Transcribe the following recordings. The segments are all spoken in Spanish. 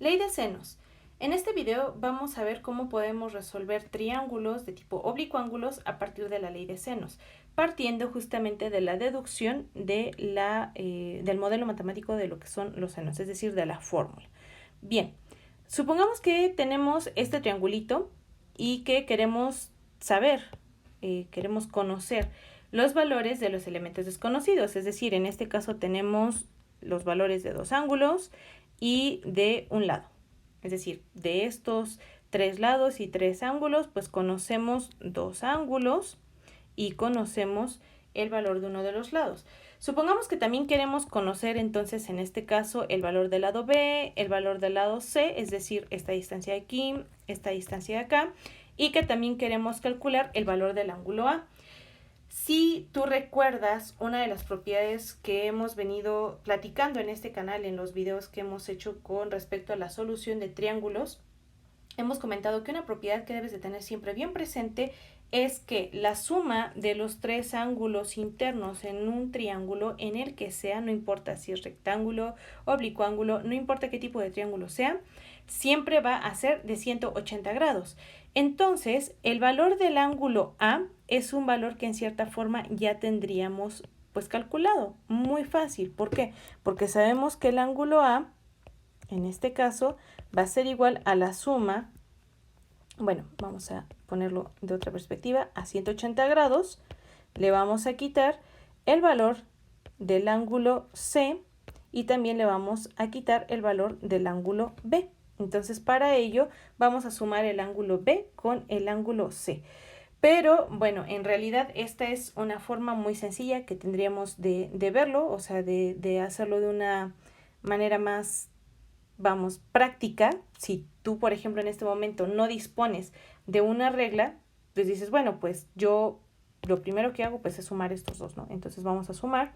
Ley de senos. En este video vamos a ver cómo podemos resolver triángulos de tipo oblicuángulos a partir de la ley de senos, partiendo justamente de la deducción de del modelo matemático de lo que son los senos, es decir, de la fórmula. Bien, supongamos que tenemos este triangulito y que queremos saber, queremos conocer los valores de los elementos desconocidos, es decir, en este caso tenemos los valores de dos ángulos y de un lado. Es decir, de estos tres lados y tres ángulos, pues conocemos dos ángulos y conocemos el valor de uno de los lados. Supongamos que también queremos conocer entonces en este caso el valor del lado B, el valor del lado C, es decir, esta distancia de aquí, esta distancia de acá, y que también queremos calcular el valor del ángulo A. Si tú recuerdas una de las propiedades que hemos venido platicando en este canal, en los videos que hemos hecho con respecto a la solución de triángulos, hemos comentado que una propiedad que debes de tener siempre bien presente es que la suma de los tres ángulos internos en un triángulo, en el que sea, no importa si es rectángulo, oblicuángulo, no importa qué tipo de triángulo sea, siempre va a ser de 180 grados. Entonces, el valor del ángulo A es un valor que en cierta forma ya tendríamos pues calculado. Muy fácil. ¿Por qué? Porque sabemos que el ángulo A, en este caso, va a ser igual a la suma, bueno, vamos a ponerlo de otra perspectiva, a 180 grados, le vamos a quitar el valor del ángulo C y también le vamos a quitar el valor del ángulo B. Entonces, para ello, vamos a sumar el ángulo B con el ángulo C. Pero, bueno, en realidad esta es una forma muy sencilla que tendríamos de verlo, o sea, de hacerlo de una manera más, vamos, práctica. Si tú, por ejemplo, en este momento no dispones de una regla, pues dices, bueno, pues yo lo primero que hago pues es sumar estos dos, ¿no? Entonces vamos a sumar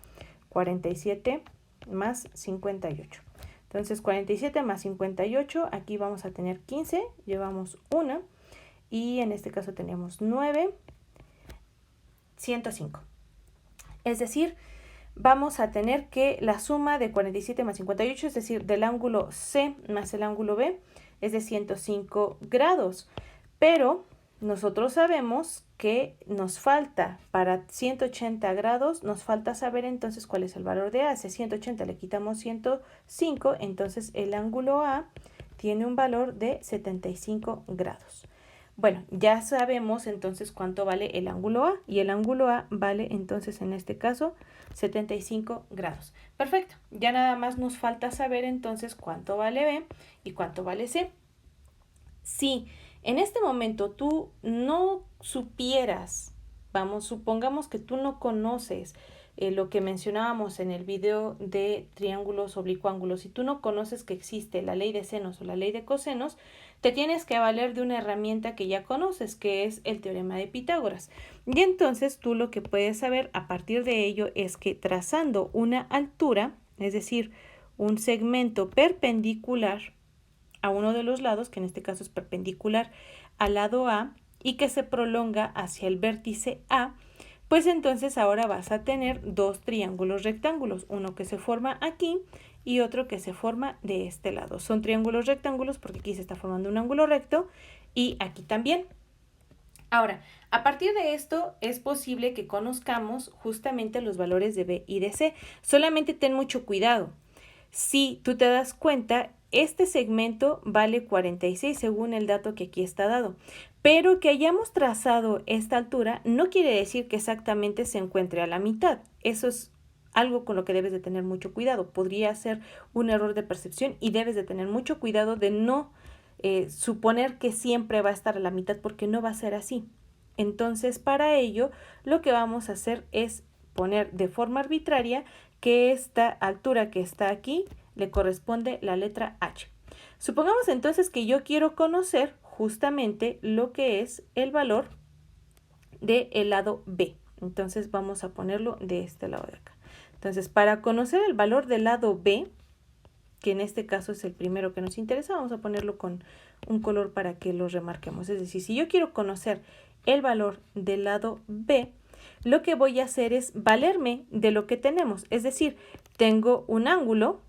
47 más 58. Entonces 47 más 58, aquí vamos a tener 15, llevamos 1 y en este caso tenemos 9, 105. Es decir, vamos a tener que la suma de 47 más 58, es decir, del ángulo C más el ángulo B, es de 105 grados. Pero nosotros sabemos que nos falta para 180 grados, nos falta saber entonces cuál es el valor de A. Si a 180 le quitamos 105, entonces el ángulo A tiene un valor de 75 grados. Bueno, ya sabemos entonces cuánto vale el ángulo A, y el ángulo A vale entonces en este caso 75 grados. Perfecto, ya nada más nos falta saber entonces cuánto vale B y cuánto vale C. Si en este momento tú no supieras, vamos, supongamos que tú no conoces lo que mencionábamos en el video de triángulos oblicuángulos, si tú no conoces que existe la ley de senos o la ley de cosenos, te tienes que valer de una herramienta que ya conoces, que es el teorema de Pitágoras. Y entonces tú lo que puedes saber a partir de ello es que trazando una altura, es decir, un segmento perpendicular a uno de los lados, que en este caso es perpendicular al lado A y que se prolonga hacia el vértice A, pues entonces ahora vas a tener dos triángulos rectángulos, uno que se forma aquí y otro que se forma de este lado. Son triángulos rectángulos porque aquí se está formando un ángulo recto y aquí también. Ahora, a partir de esto es posible que conozcamos justamente los valores de B y de C. Solamente ten mucho cuidado. Si tú te das cuenta, este segmento vale 46 según el dato que aquí está dado, pero que hayamos trazado esta altura no quiere decir que exactamente se encuentre a la mitad. Eso es algo con lo que debes de tener mucho cuidado. Podría ser un error de percepción y debes de tener mucho cuidado de no suponer que siempre va a estar a la mitad, porque no va a ser así. Entonces, para ello, lo que vamos a hacer es poner de forma arbitraria que esta altura que está aquí le corresponde la letra H. Supongamos entonces que yo quiero conocer justamente lo que es el valor del lado B. Entonces vamos a ponerlo de este lado de acá. Entonces, para conocer el valor del lado B, que en este caso es el primero que nos interesa, vamos a ponerlo con un color para que lo remarquemos. Es decir, si yo quiero conocer el valor del lado B, lo que voy a hacer es valerme de lo que tenemos. Es decir, tengo un ángulo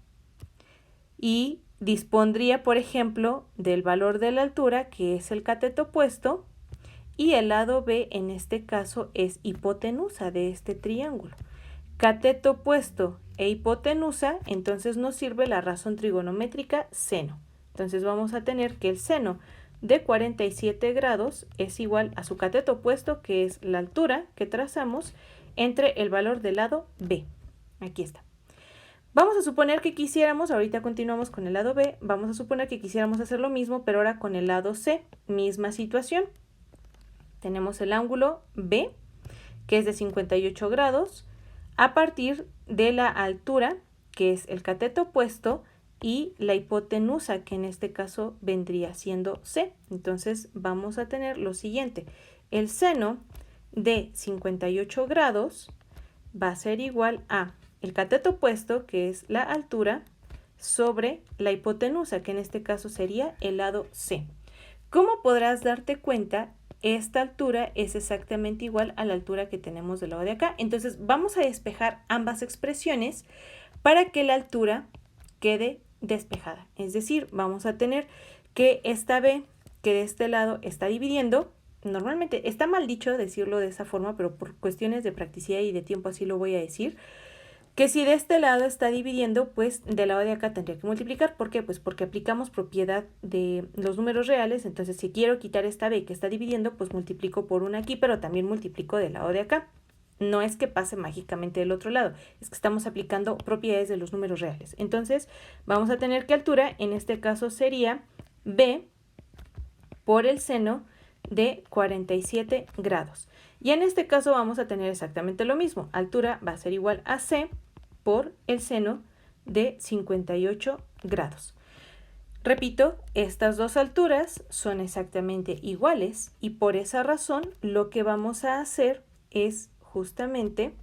y dispondría, por ejemplo, del valor de la altura, que es el cateto opuesto, y el lado B en este caso es hipotenusa de este triángulo. Cateto opuesto e hipotenusa, entonces nos sirve la razón trigonométrica seno. Entonces vamos a tener que el seno de 47 grados es igual a su cateto opuesto, que es la altura que trazamos, entre el valor del lado B. Aquí está. Vamos a suponer que quisiéramos, ahorita continuamos con el lado B, vamos a suponer que quisiéramos hacer lo mismo, pero ahora con el lado C, misma situación. Tenemos el ángulo B, que es de 58 grados, a partir de la altura, que es el cateto opuesto, y la hipotenusa, que en este caso vendría siendo C. Entonces vamos a tener lo siguiente. El seno de 58 grados va a ser igual a el cateto opuesto, que es la altura, sobre la hipotenusa, que en este caso sería el lado C. ¿Cómo podrás darte cuenta? Esta altura es exactamente igual a la altura que tenemos del lado de acá. Entonces vamos a despejar ambas expresiones para que la altura quede despejada. Es decir, vamos a tener que esta B, que de este lado está dividiendo, normalmente está mal dicho decirlo de esa forma, pero por cuestiones de practicidad y de tiempo así lo voy a decir, que si de este lado está dividiendo, pues del lado de acá tendría que multiplicar. ¿Por qué? Pues porque aplicamos propiedad de los números reales. Entonces, si quiero quitar esta B que está dividiendo, pues multiplico por una aquí, pero también multiplico del lado de acá. No es que pase mágicamente del otro lado, es que estamos aplicando propiedades de los números reales. Entonces, vamos a tener que altura, en este caso sería B por el seno de 47 grados. Y en este caso vamos a tener exactamente lo mismo. Altura va a ser igual a C por el seno de 58 grados. Repito, estas dos alturas son exactamente iguales y por esa razón lo que vamos a hacer es justamente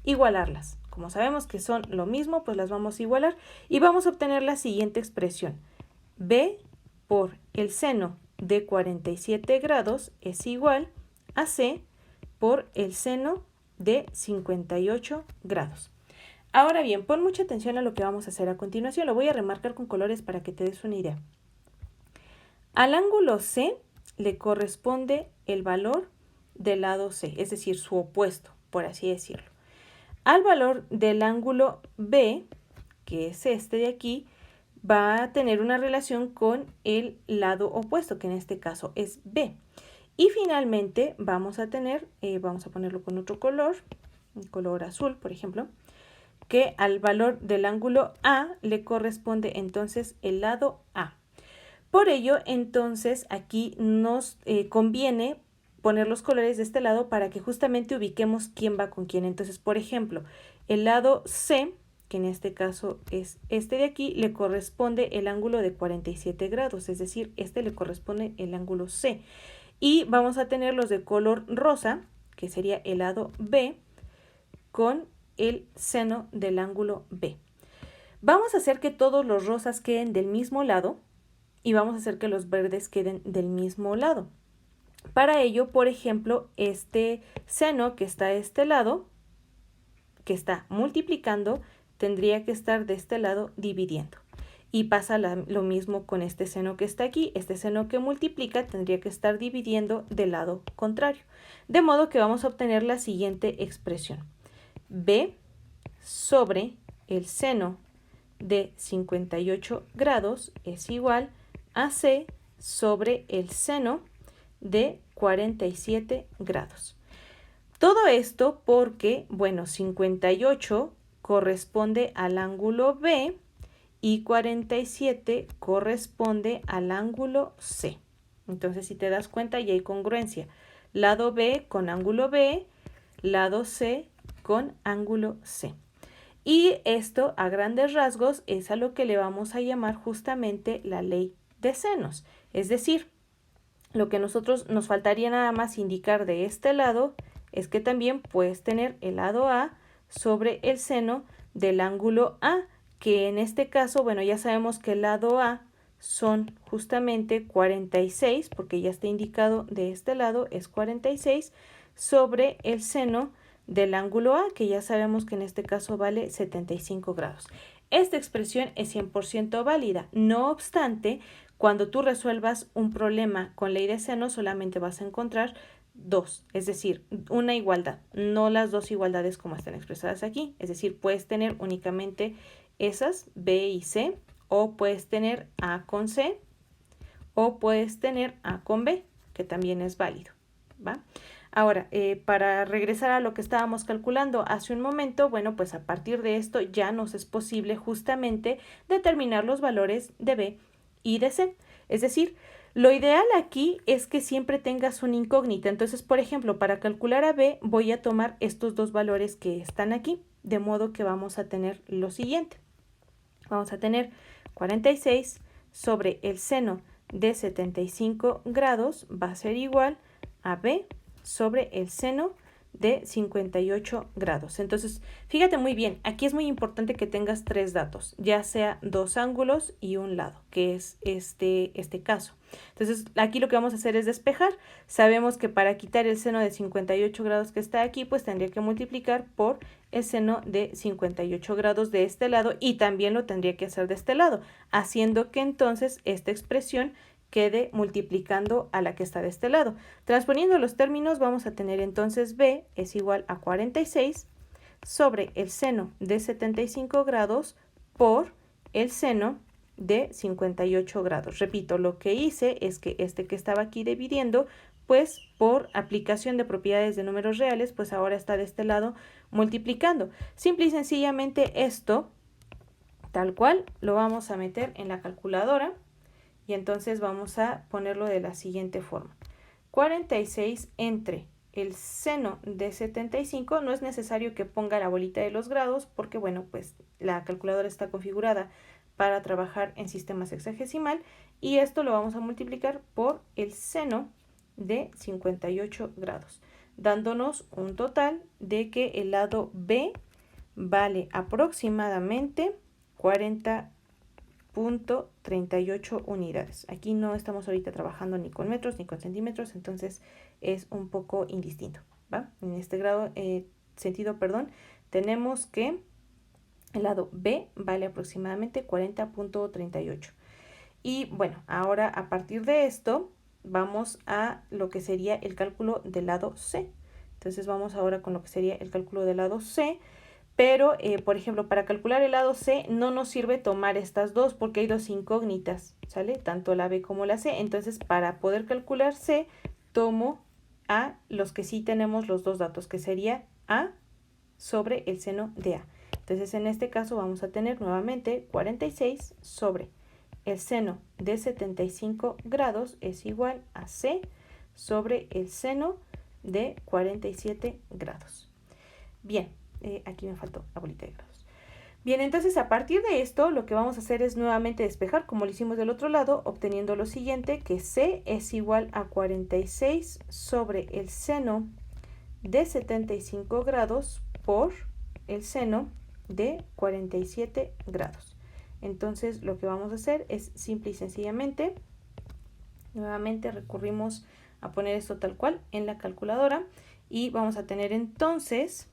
igualarlas. Como sabemos que son lo mismo, pues las vamos a igualar y vamos a obtener la siguiente expresión. B por el seno de 47 grados es igual a C por el seno de 58 grados. Ahora bien, pon mucha atención a lo que vamos a hacer a continuación. Lo voy a remarcar con colores para que te des una idea. Al ángulo C le corresponde el valor del lado C, es decir, su opuesto, por así decirlo. Al valor del ángulo B, que es este de aquí, va a tener una relación con el lado opuesto, que en este caso es B. Y finalmente vamos a tener, vamos a ponerlo con otro color, un color azul, por ejemplo, que al valor del ángulo A le corresponde entonces el lado A. Por ello, entonces, aquí nos conviene poner los colores de este lado para que justamente ubiquemos quién va con quién. Entonces, por ejemplo, el lado C, que en este caso es este de aquí, le corresponde el ángulo de 47 grados, es decir, este le corresponde el ángulo C. Y vamos a tener los de color rosa, que sería el lado B, con el seno del ángulo B. Vamos a hacer que todos los rosas queden del mismo lado y vamos a hacer que los verdes queden del mismo lado. Para ello, por ejemplo, este seno que está de este lado, que está multiplicando, tendría que estar de este lado dividiendo. Y pasa lo mismo con este seno que está aquí. Este seno que multiplica tendría que estar dividiendo del lado contrario. De modo que vamos a obtener la siguiente expresión. B sobre el seno de 58 grados es igual a C sobre el seno de 47 grados. Todo esto porque, bueno, 58 corresponde al ángulo B y 47 corresponde al ángulo C. Entonces, si te das cuenta, ya hay congruencia. Lado B con ángulo B, lado C con ángulo C. Y esto, a grandes rasgos, es a lo que le vamos a llamar justamente la ley de senos. Es decir, lo que nosotros nos faltaría nada más indicar de este lado es que también puedes tener el lado A sobre el seno del ángulo A, que en este caso, bueno, ya sabemos que el lado A son justamente 46, porque ya está indicado de este lado, es 46, sobre el seno del ángulo A, que ya sabemos que en este caso vale 75 grados. esta expresión es 100% válida. No obstante, cuando tú resuelvas un problema con ley de seno, solamente vas a encontrar dos, es decir, una igualdad, no las dos igualdades como están expresadas aquí. Es decir, puedes tener únicamente esas, B y C, o puedes tener A con C, o puedes tener A con B, que también es válido, ¿va? Ahora, para regresar a lo que estábamos calculando hace un momento, bueno, pues a partir de esto ya nos es posible justamente determinar los valores de B y de C. Es decir, lo ideal aquí es que siempre tengas una incógnita. Entonces, por ejemplo, para calcular a B voy a tomar estos dos valores que están aquí, de modo que vamos a tener lo siguiente. Vamos a tener 46 sobre el seno de 75 grados va a ser igual a B sobre el seno de 58 grados. Entonces, fíjate muy bien, aquí es muy importante que tengas tres datos, ya sea dos ángulos y un lado, que es este caso. Entonces, aquí lo que vamos a hacer es despejar. Sabemos que para quitar el seno de 58 grados que está aquí, pues tendría que multiplicar por el seno de 58 grados de este lado y también lo tendría que hacer de este lado, haciendo que entonces esta expresión quede multiplicando a la que está de este lado. Transponiendo los términos vamos a tener entonces B es igual a 46 sobre el seno de 75 grados por el seno de 58 grados. Repito, lo que hice es que este que estaba aquí dividiendo, pues por aplicación de propiedades de números reales, pues ahora está de este lado multiplicando. Simple y sencillamente esto, tal cual, lo vamos a meter en la calculadora. Y entonces vamos a ponerlo de la siguiente forma. 46 entre el seno de 75, no es necesario que ponga la bolita de los grados porque, bueno, pues la calculadora está configurada para trabajar en sistema sexagesimal y esto lo vamos a multiplicar por el seno de 58 grados, dándonos un total de que el lado B vale aproximadamente 40.38 unidades. Aquí no estamos ahorita trabajando ni con metros ni con centímetros, entonces es un poco indistinto, ¿va? En este sentido, tenemos que el lado B vale aproximadamente 40.38. Y bueno, ahora a partir de esto vamos a lo que sería el cálculo del lado C. Entonces vamos ahora con lo que sería el cálculo del lado C. Pero, por ejemplo, para calcular el lado C no nos sirve tomar estas dos porque hay dos incógnitas, ¿sale? Tanto la B como la C. Entonces, para poder calcular C, tomo a los que sí tenemos los dos datos, que sería A sobre el seno de A. Entonces, en este caso vamos a tener nuevamente 46 sobre el seno de 75 grados es igual a C sobre el seno de 47 grados. Bien. Aquí me faltó la bolita de grados. Bien, entonces a partir de esto lo que vamos a hacer es nuevamente despejar como lo hicimos del otro lado, obteniendo lo siguiente, que C es igual a 46 sobre el seno de 75 grados por el seno de 47 grados. Entonces lo que vamos a hacer es simple y sencillamente, nuevamente recurrimos a poner esto tal cual en la calculadora y vamos a tener entonces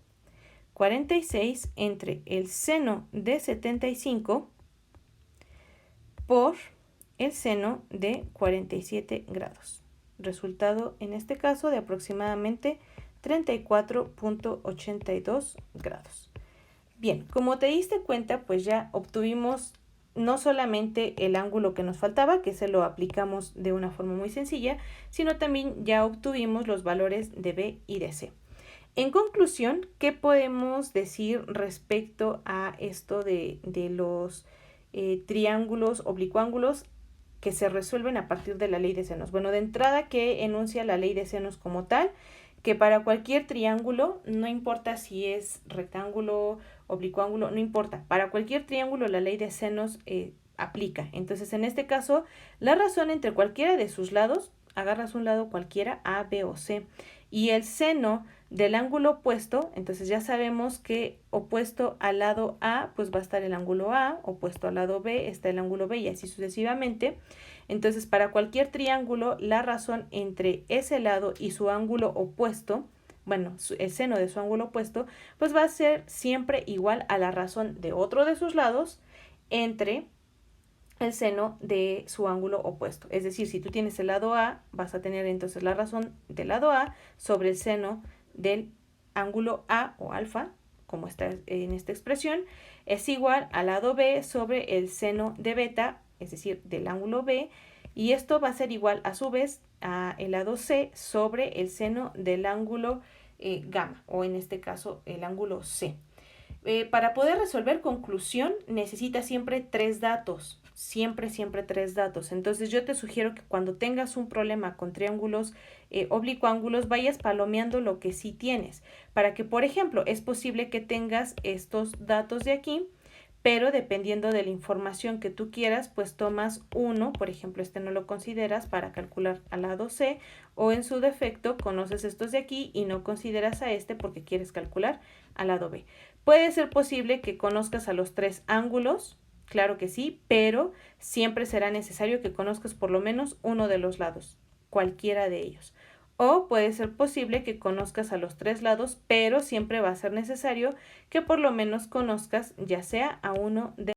46 entre el seno de 75 por el seno de 47 grados. Resultado en este caso de aproximadamente 34.82 grados. Bien, como te diste cuenta, pues ya obtuvimos no solamente el ángulo que nos faltaba, que se lo aplicamos de una forma muy sencilla, sino también ya obtuvimos los valores de B y de C. En conclusión, ¿qué podemos decir respecto a esto de los triángulos oblicuángulos que se resuelven a partir de la ley de senos? Bueno, de entrada que enuncia la ley de senos como tal, que para cualquier triángulo, no importa si es rectángulo, oblicuángulo, no importa, para cualquier triángulo la ley de senos aplica. Entonces, en este caso, la razón entre cualquiera de sus lados, agarras un lado cualquiera, A, B o C, y el seno del ángulo opuesto, entonces ya sabemos que opuesto al lado A, pues va a estar el ángulo A, opuesto al lado B está el ángulo B y así sucesivamente. Entonces, para cualquier triángulo, la razón entre ese lado y su ángulo opuesto, bueno, el seno de su ángulo opuesto, pues va a ser siempre igual a la razón de otro de sus lados entre el seno de su ángulo opuesto. Es decir, si tú tienes el lado A, vas a tener entonces la razón del lado A sobre el seno del ángulo A o alfa, como está en esta expresión, es igual al lado B sobre el seno de beta, es decir, del ángulo B, y esto va a ser igual a su vez a el lado C sobre el seno del ángulo gamma, o en este caso el ángulo C. Para poder resolver conclusión necesitas siempre tres datos, siempre tres datos. Entonces yo te sugiero que cuando tengas un problema con triángulos oblicuángulos vayas palomeando lo que sí tienes, para que por ejemplo es posible que tengas estos datos de aquí, pero dependiendo de la información que tú quieras, pues tomas uno, por ejemplo, este no lo consideras para calcular al lado C, o en su defecto conoces estos de aquí y no consideras a este porque quieres calcular al lado B. Puede ser posible que conozcas a los tres ángulos, claro que sí, pero siempre será necesario que conozcas por lo menos uno de los lados, cualquiera de ellos. O puede ser posible que conozcas a los tres lados, pero siempre va a ser necesario que por lo menos conozcas ya sea a uno de